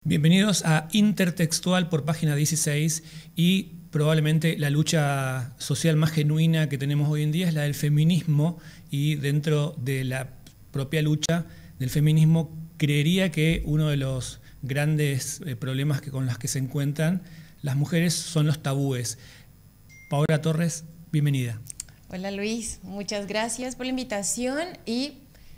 Bienvenidos a Intertextual por Página 16 y probablemente la lucha social más genuina que tenemos hoy en día es la del feminismo, y dentro de la propia lucha del feminismo creería que uno de los grandes problemas con los que se encuentran las mujeres son los tabúes. Paola Torres, bienvenida. Hola Luis, muchas gracias por la invitación y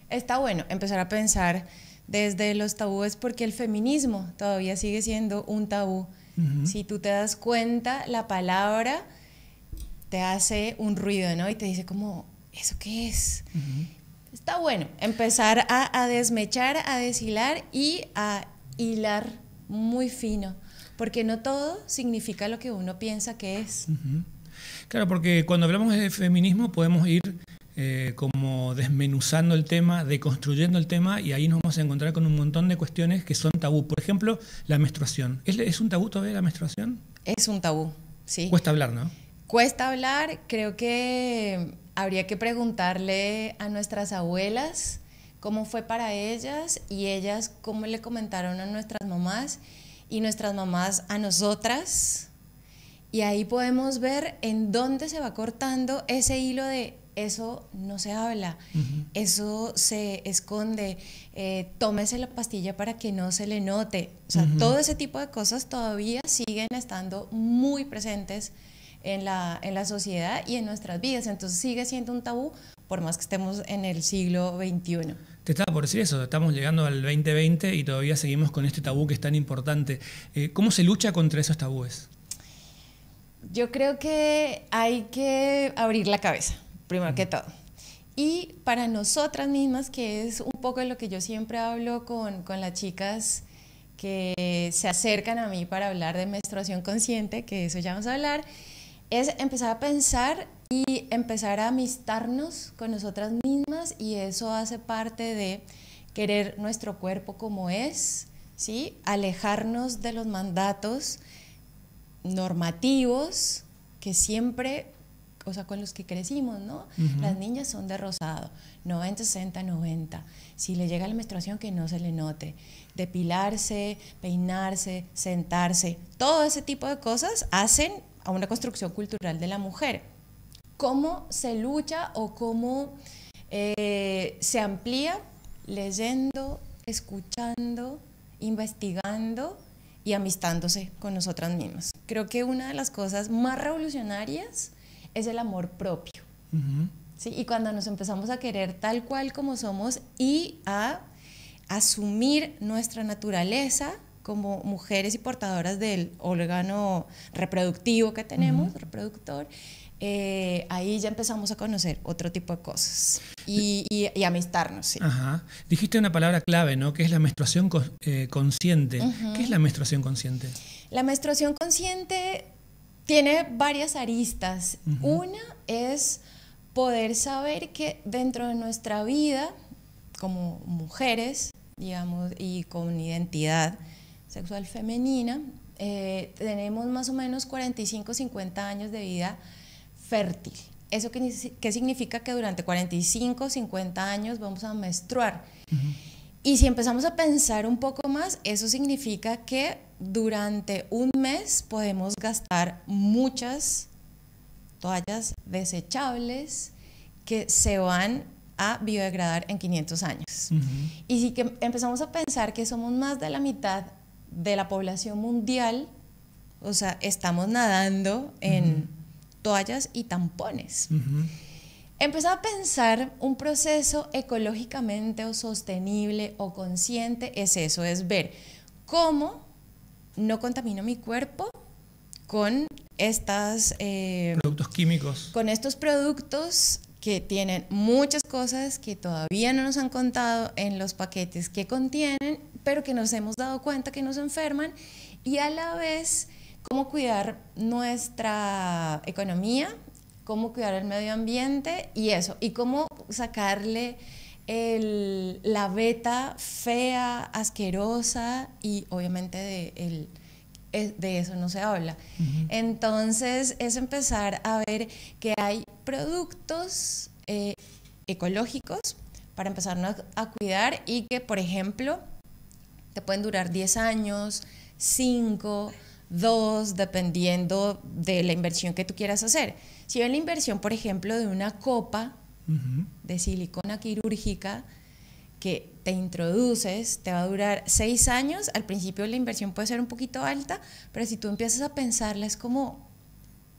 está bueno empezar a pensar desde los tabúes porque el feminismo todavía sigue siendo un tabú. Si tú te das cuenta, la palabra te hace un ruido, ¿no? Y te dice como, ¿eso qué es? Está bueno empezar a desmechar, a deshilar y a hilar muy fino, porque no todo significa lo que uno piensa que es. Claro, porque cuando hablamos de feminismo podemos ir como desmenuzando el tema, deconstruyendo el tema, y ahí nos vamos a encontrar con un montón de cuestiones que son tabú. Por ejemplo, la menstruación. ¿Es un tabú todavía la menstruación? Es un tabú, sí. Cuesta hablar, ¿no? Cuesta hablar, creo que habría que preguntarle a nuestras abuelas cómo fue para ellas y ellas cómo le comentaron a nuestras mamás y nuestras mamás a nosotras. Y ahí podemos ver en dónde se va cortando ese hilo de eso no se habla, eso se esconde, tómese la pastilla para que no se le note. O sea, todo ese tipo de cosas todavía siguen estando muy presentes en la sociedad y en nuestras vidas. Entonces sigue siendo un tabú por más que estemos en el siglo XXI. Te estaba por decir eso, estamos llegando al 2020 y todavía seguimos con este tabú que es tan importante. ¿Cómo se lucha contra esos tabúes? Yo creo que hay que abrir la cabeza, primero que todo. Y para nosotras mismas, que es un poco de lo que yo siempre hablo con las chicas que se acercan a mí para hablar de menstruación consciente, que eso ya vamos a hablar, es empezar a pensar y empezar a amistarnos con nosotras mismas, y eso hace parte de querer nuestro cuerpo como es, ¿sí? Alejarnos de los mandatos normativos que siempre, o sea, con los que crecimos, ¿no? Las niñas son de rosado, 90, 60, 90. Si le llega la menstruación, que no se le note. Depilarse, peinarse, sentarse, todo ese tipo de cosas hacen a una construcción cultural de la mujer. ¿Cómo se lucha o cómo se amplía? Leyendo, escuchando, investigando y amistándose con nosotras mismas. Creo que una de las cosas más revolucionarias es el amor propio. ¿Sí? Y cuando nos empezamos a querer tal cual como somos y a asumir nuestra naturaleza como mujeres y portadoras del órgano reproductivo que tenemos, reproductor, ahí ya empezamos a conocer otro tipo de cosas y amistarnos. ¿Sí? Dijiste una palabra clave, ¿no? Que es la menstruación consciente. ¿Qué es la menstruación consciente? La menstruación consciente tiene varias aristas. Una es poder saber que dentro de nuestra vida, como mujeres, digamos, y con identidad sexual femenina, tenemos más o menos 45, 50 años de vida fértil. ¿Eso qué significa? Que durante 45, 50 años vamos a menstruar. Y si empezamos a pensar un poco más, eso significa que durante un mes podemos gastar muchas toallas desechables que se van a biodegradar en 500 años. Y si que empezamos a pensar que somos más de la mitad de la población mundial, o sea, estamos nadando en toallas y tampones. Empezar a pensar un proceso ecológicamente o sostenible o consciente es eso, es ver cómo no contamino mi cuerpo con productos químicos. Con estos productos que tienen muchas cosas que todavía no nos han contado en los paquetes que contienen, pero que nos hemos dado cuenta que nos enferman, y a la vez cómo cuidar nuestra economía, cómo cuidar el medio ambiente y eso, y cómo sacarle la beta fea, asquerosa, y obviamente de eso no se habla. Entonces es empezar a ver que hay productos ecológicos para empezarnos a cuidar, y que, por ejemplo, te pueden durar 10 años, 5, 2, dependiendo de la inversión que tú quieras hacer. Si ven la inversión, por ejemplo, de una copa de silicona quirúrgica que te introduces, te va a durar 6 años, al principio la inversión puede ser un poquito alta, pero si tú empiezas a pensarla es como,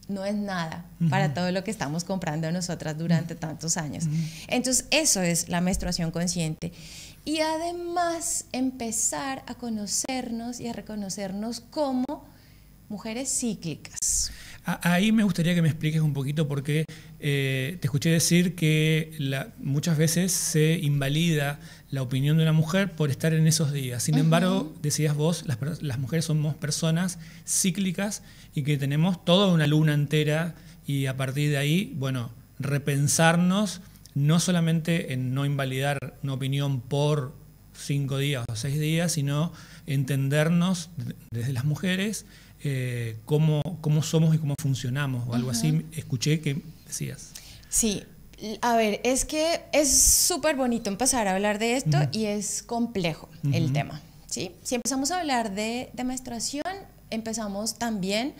no es nada para todo lo que estamos comprando nosotras durante tantos años. Entonces eso es la menstruación consciente. Y además empezar a conocernos y a reconocernos como mujeres cíclicas. Ahí me gustaría que me expliques un poquito porque te escuché decir que muchas veces se invalida la opinión de una mujer por estar en esos días. Sin embargo, decías vos, las mujeres somos personas cíclicas y que tenemos toda una luna entera y a partir de ahí, bueno, repensarnos no solamente en no invalidar una opinión por 5 días o 6 días, sino entendernos desde las mujeres cómo somos y cómo funcionamos o algo así. Escuché que decías. Sí, a ver, es que es súper bonito empezar a hablar de esto y es complejo el tema, ¿sí? Si empezamos a hablar de menstruación, empezamos también,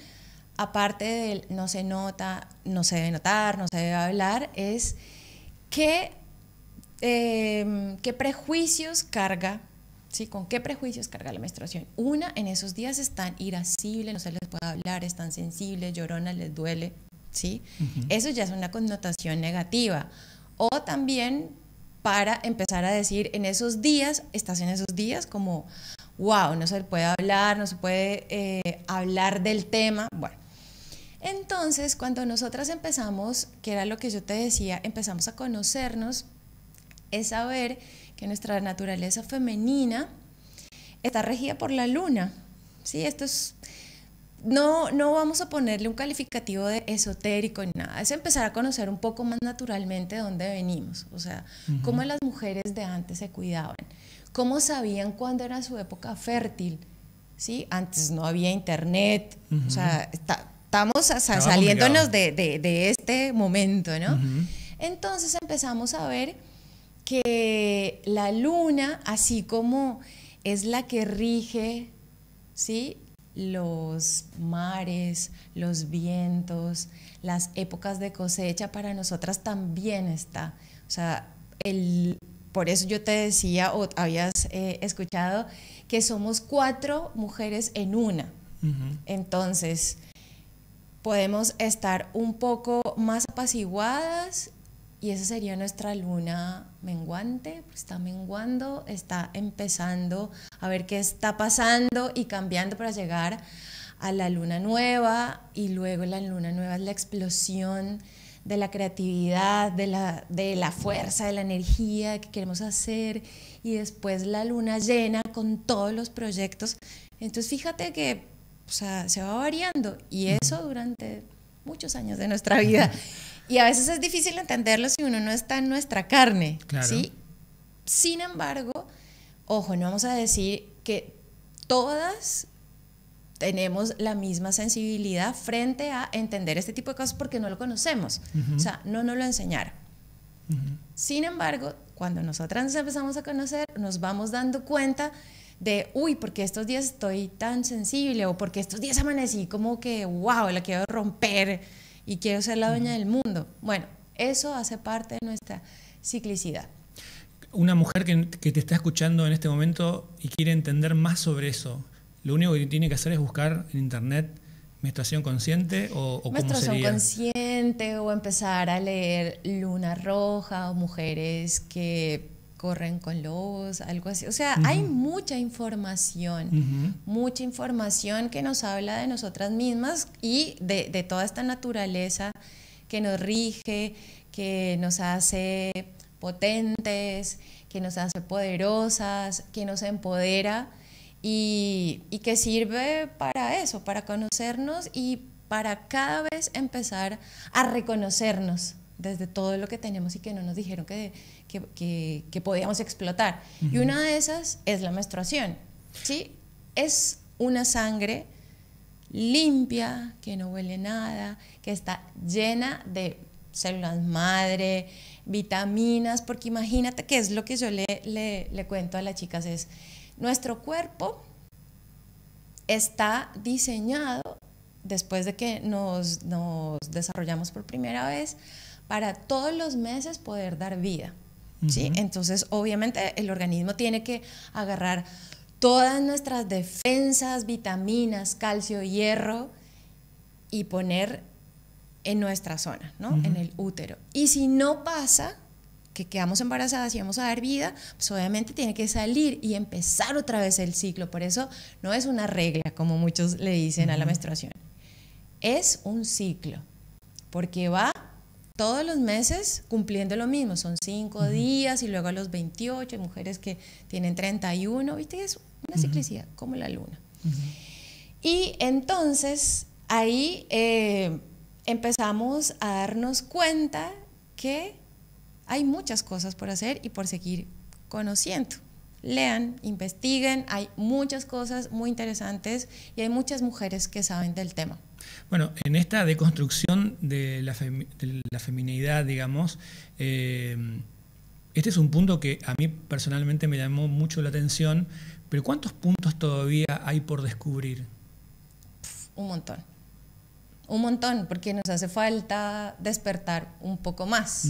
aparte del no se nota, no se debe notar, no se debe hablar, es qué prejuicios carga. ¿Sí? ¿Con qué prejuicios carga la menstruación? Una, en esos días están irascibles, no se les puede hablar, están sensibles, lloronas, les duele, ¿sí? Eso ya es una connotación negativa. O también para empezar a decir, en esos días, estás en esos días como, wow, no se le puede hablar, no se puede hablar del tema. Bueno, entonces cuando nosotras empezamos, que era lo que yo te decía, empezamos a conocernos, es saber que nuestra naturaleza femenina está regida por la luna, ¿sí? Esto es, no vamos a ponerle un calificativo de esotérico ni nada, es empezar a conocer un poco más naturalmente de dónde venimos, o sea, cómo las mujeres de antes se cuidaban, cómo sabían cuándo era su época fértil, ¿sí? Antes no había internet, o sea, estamos saliéndonos de este momento, ¿no? Entonces empezamos a ver que la luna, así como es la que rige, ¿sí?, los mares, los vientos, las épocas de cosecha, para nosotras también está. O sea, por eso yo te decía, o habías escuchado, que somos 4 mujeres en una. Entonces, podemos estar un poco más apaciguadas y esa sería nuestra luna menguante, pues está menguando, está empezando a ver qué está pasando y cambiando para llegar a la luna nueva, y luego la luna nueva es la explosión de la creatividad, de la fuerza, de la energía que queremos hacer, y después la luna llena con todos los proyectos. Entonces fíjate que, o sea, se va variando, y eso durante muchos años de nuestra vida. Y a veces es difícil entenderlo si uno no está en nuestra carne, claro. ¿Sí? Sin embargo, ojo, no vamos a decir que todas tenemos la misma sensibilidad frente a entender este tipo de cosas porque no lo conocemos. O sea, no nos lo enseñaron. Sin embargo, cuando nosotras nos empezamos a conocer, nos vamos dando cuenta de, uy, porque estos días estoy tan sensible, o porque estos días amanecí como que, wow, la quiero romper y quiero ser la dueña del mundo. Bueno, eso hace parte de nuestra ciclicidad. Una mujer que te está escuchando en este momento y quiere entender más sobre eso, lo único que tiene que hacer es buscar en internet menstruación consciente o cómo sería. Menstruación consciente, o empezar a leer Luna Roja, o mujeres que corren con lobos, algo así. O sea, hay mucha información que nos habla de nosotras mismas y de toda esta naturaleza que nos rige, que nos hace potentes, que nos hace poderosas, que nos empodera y que sirve para eso, para conocernos y para cada vez empezar a reconocernos desde todo lo que tenemos y que no nos dijeron que podíamos explotar. Y una de esas es la menstruación, ¿sí? Es una sangre limpia, que no huele nada, que está llena de células madre, vitaminas, porque imagínate que es lo que yo le cuento a las chicas, es Nuestro cuerpo está diseñado, después de que nos desarrollamos por primera vez, para todos los meses poder dar vida, ¿sí? Entonces, obviamente, el organismo tiene que agarrar todas nuestras defensas, vitaminas, calcio, hierro, y poner en nuestra zona, ¿no? En el útero. Y si no pasa, que quedamos embarazadas y vamos a dar vida, pues obviamente tiene que salir y empezar otra vez el ciclo. Por eso no es una regla, como muchos le dicen a la menstruación. Es un ciclo, porque va todos los meses cumpliendo lo mismo. Son 5 días y luego a los 28, hay mujeres que tienen 31, ¿viste? Es una ciclicidad, como la luna. Y entonces ahí empezamos a darnos cuenta que hay muchas cosas por hacer y por seguir conociendo. Lean, investiguen, hay muchas cosas muy interesantes y hay muchas mujeres que saben del tema. Bueno, en esta deconstrucción de la feminidad, digamos, este es un punto que a mí personalmente me llamó mucho la atención, pero ¿cuántos puntos todavía hay por descubrir? Un montón, porque nos hace falta despertar un poco más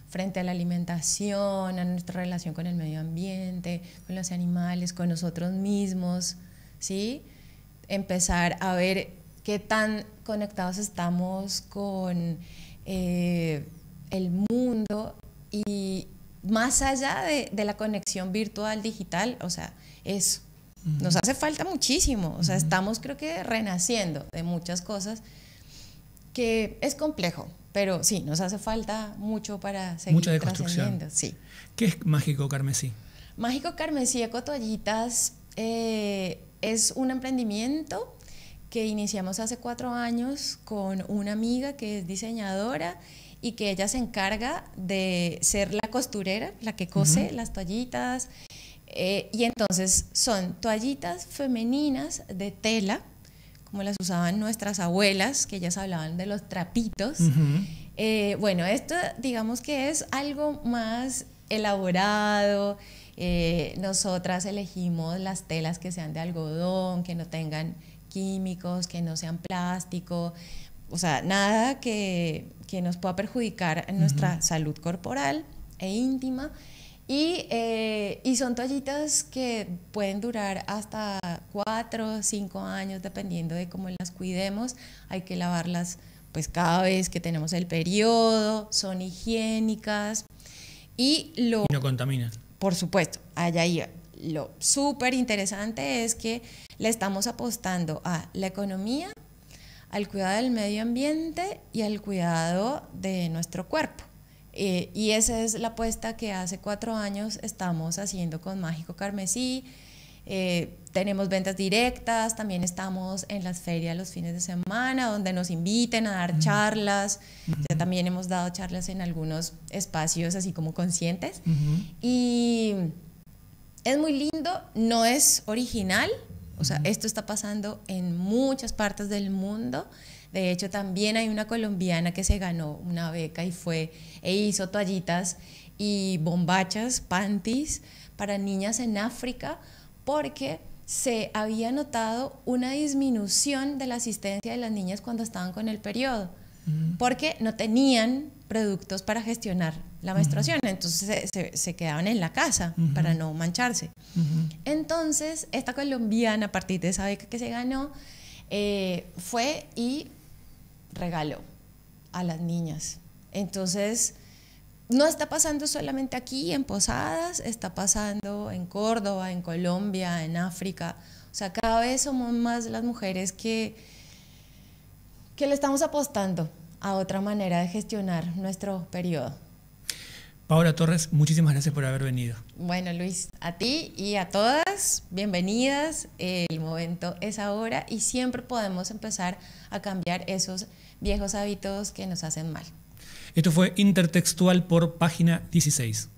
frente a la alimentación, a nuestra relación con el medio ambiente, con los animales, con nosotros mismos, ¿sí? Empezar a ver qué tan conectados estamos con el mundo y más allá de la conexión virtual, digital, o sea, eso. Nos hace falta muchísimo, o sea, estamos creo que renaciendo de muchas cosas que es complejo, pero sí, nos hace falta mucho para seguir mucha deconstrucción. trascendiendo. Sí. ¿Qué es Mágico Carmesí? Mágico Carmesí Ecotoallitas es un emprendimiento que iniciamos hace 4 años con una amiga que es diseñadora y que ella se encarga de ser la costurera, la que cose las toallitas. Y entonces son toallitas femeninas de tela, como las usaban nuestras abuelas, que ellas hablaban de los trapitos. Bueno, esto digamos que es algo más elaborado. Nosotras elegimos las telas que sean de algodón, que no tengan químicos, que no sean plástico, o sea, nada que nos pueda perjudicar en nuestra salud corporal e íntima. Y son toallitas que pueden durar hasta 4 o 5 años dependiendo de cómo las cuidemos. Hay que lavarlas pues cada vez que tenemos el periodo, son higiénicas y no contaminan. Por supuesto, allá iba. Lo súper interesante es que le estamos apostando a la economía, al cuidado del medio ambiente y al cuidado de nuestro cuerpo. Y esa es la apuesta que hace 4 años estamos haciendo con Mágico Carmesí. Tenemos ventas directas, también estamos en las ferias los fines de semana, donde nos inviten a dar charlas. Ya también hemos dado charlas en algunos espacios así como conscientes. Y es muy lindo, no es original, o sea, esto está pasando en muchas partes del mundo. De hecho, también hay una colombiana que se ganó una beca y fue e hizo toallitas y bombachas, panties para niñas en África, porque se había notado una disminución de la asistencia de las niñas cuando estaban con el periodo, porque no tenían productos para gestionar la menstruación, entonces se quedaban en la casa para no mancharse. Entonces, esta colombiana, a partir de esa beca que se ganó, fue y regaló a las niñas. Entonces, no está pasando solamente aquí en Posadas, está pasando en Córdoba, en Colombia, en África. O sea, cada vez somos más las mujeres que le estamos apostando a otra manera de gestionar nuestro periodo. Paola Torres, muchísimas gracias por haber venido. Bueno, Luis, a ti y a todas, bienvenidas. El momento es ahora y siempre podemos empezar a cambiar esos viejos hábitos que nos hacen mal. Esto fue Intertextual por Página 16.